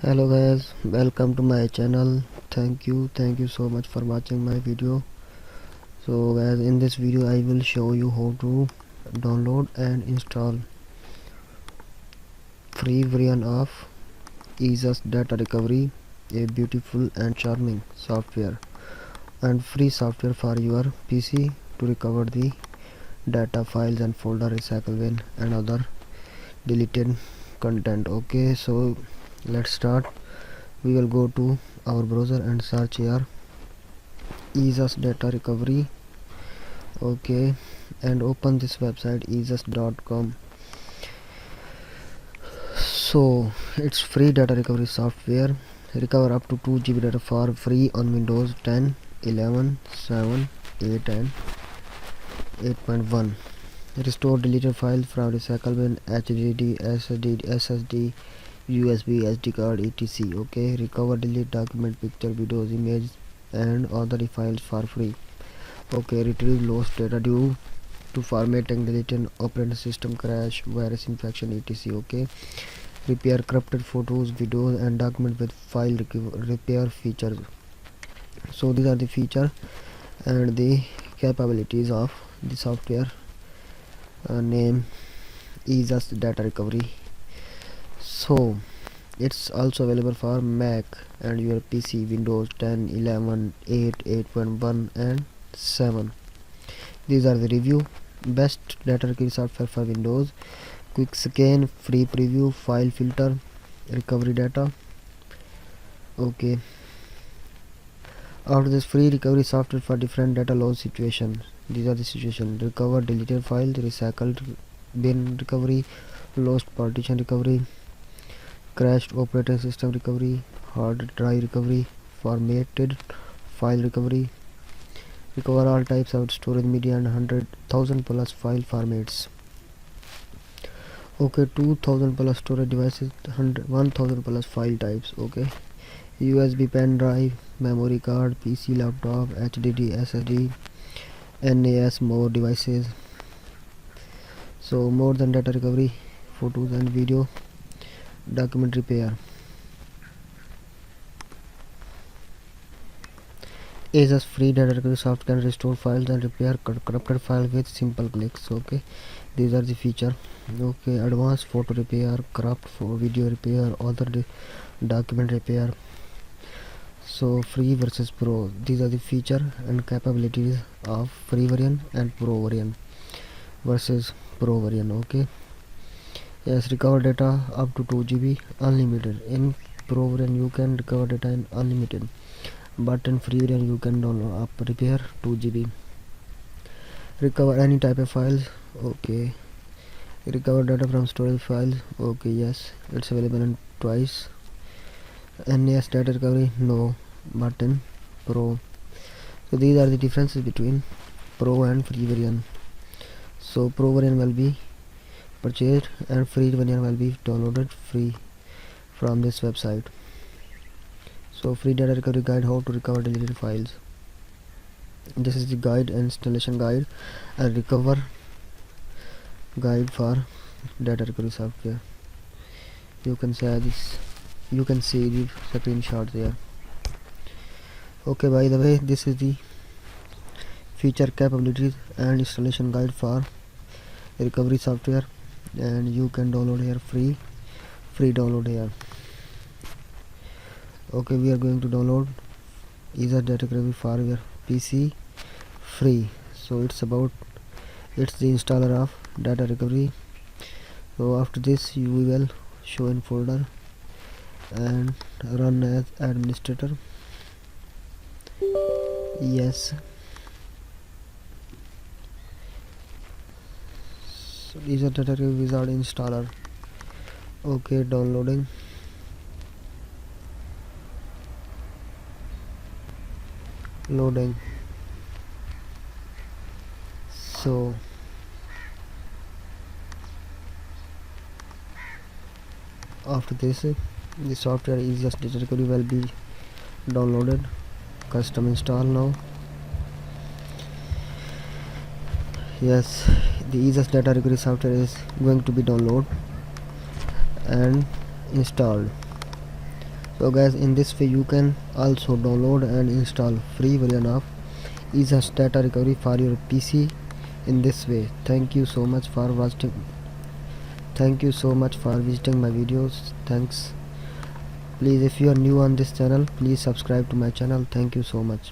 Hello guys, welcome to my channel. Thank you so much for watching my video. So guys, in this video I will show you how to download and install free version of EaseUS Data Recovery, a beautiful and charming software and free software for your PC to recover the data files and folder, recycle bin and other deleted content. Okay, so let's start. We will go to our browser and search here EaseUS Data Recovery. Okay, and open this website easeus.com. So it's free data recovery software. Recover up to 2 GB data for free on Windows 10, 11, 7, 8 and 8.1. Restore deleted files from recycle bin, HDD, SSD, USB, SD card, etc. Okay, recover delete document, picture, videos, images and other files for free. Okay, retrieve lost data due to formatting, deleting, operating system crash, virus infection, etc. Okay, repair corrupted photos, videos and document with file repair features. So these are the feature and the capabilities of the software. Name EaseUS Data Recovery. So it's also available for Mac and your PC, Windows 10, 11, 8, 8.1 and 7. These are the review. Best data recovery software for Windows. Quick scan, free preview, file filter, recovery data. Okay, after this, free recovery software for different data loss situations. These are the situations: recover deleted files, recycled bin recovery, lost partition recovery, crashed operating system recovery, hard drive recovery, formatted file recovery, recover all types of storage media and 100,000 plus file formats. Okay, 2000 plus storage devices, 1000 plus file types. Okay, USB pen drive, memory card, PC, laptop, HDD, SSD, NAS, more devices. So more than data recovery, photos and video, document repair. EaseUS free data recovery software can restore files and repair corrupted files with simple clicks. Okay, these are the feature. Okay, advanced photo repair, corrupt for video repair, other document repair. So free versus pro, these are the feature and capabilities of free variant and pro variant versus pro variant. Okay, yes, recover data up to 2 GB unlimited. In pro variant you can recover data in unlimited, but in free variant you can download up repair 2 GB. Recover any type of files. Okay, recover data from storage files. Okay, yes, it's available in twice. NAS data recovery, no, but in pro. So these are the differences between pro and free variant. So pro variant will be purchased and free variant will be downloaded free from this website. So free data recovery guide, how to recover deleted files. This is the guide and installation guide and recover guide for data recovery software. You can say this, you can see the screenshot there. Okay, by the way, this is the feature, capabilities and installation guide for recovery software, and you can download here free download here. Okay, we are going to download EaseUS Data Recovery for your PC free. So it's the installer of data recovery. So after this you will show in folder and run as administrator. Yes, so EaseUS Data Recovery Wizard installer. Okay, downloading. Loading. So after this, the software EaseUS Data Recovery will be downloaded. Custom install now. Yes, the EaseUS Data Recovery software is going to be downloaded and installed. So guys, in this way you can also download and install free version of EaseUS Data Recovery for your PC in this way. Thank you so much for watching. Thank you so much for visiting my videos. Thanks. Please, if you are new on this channel, please subscribe to my channel. Thank you so much.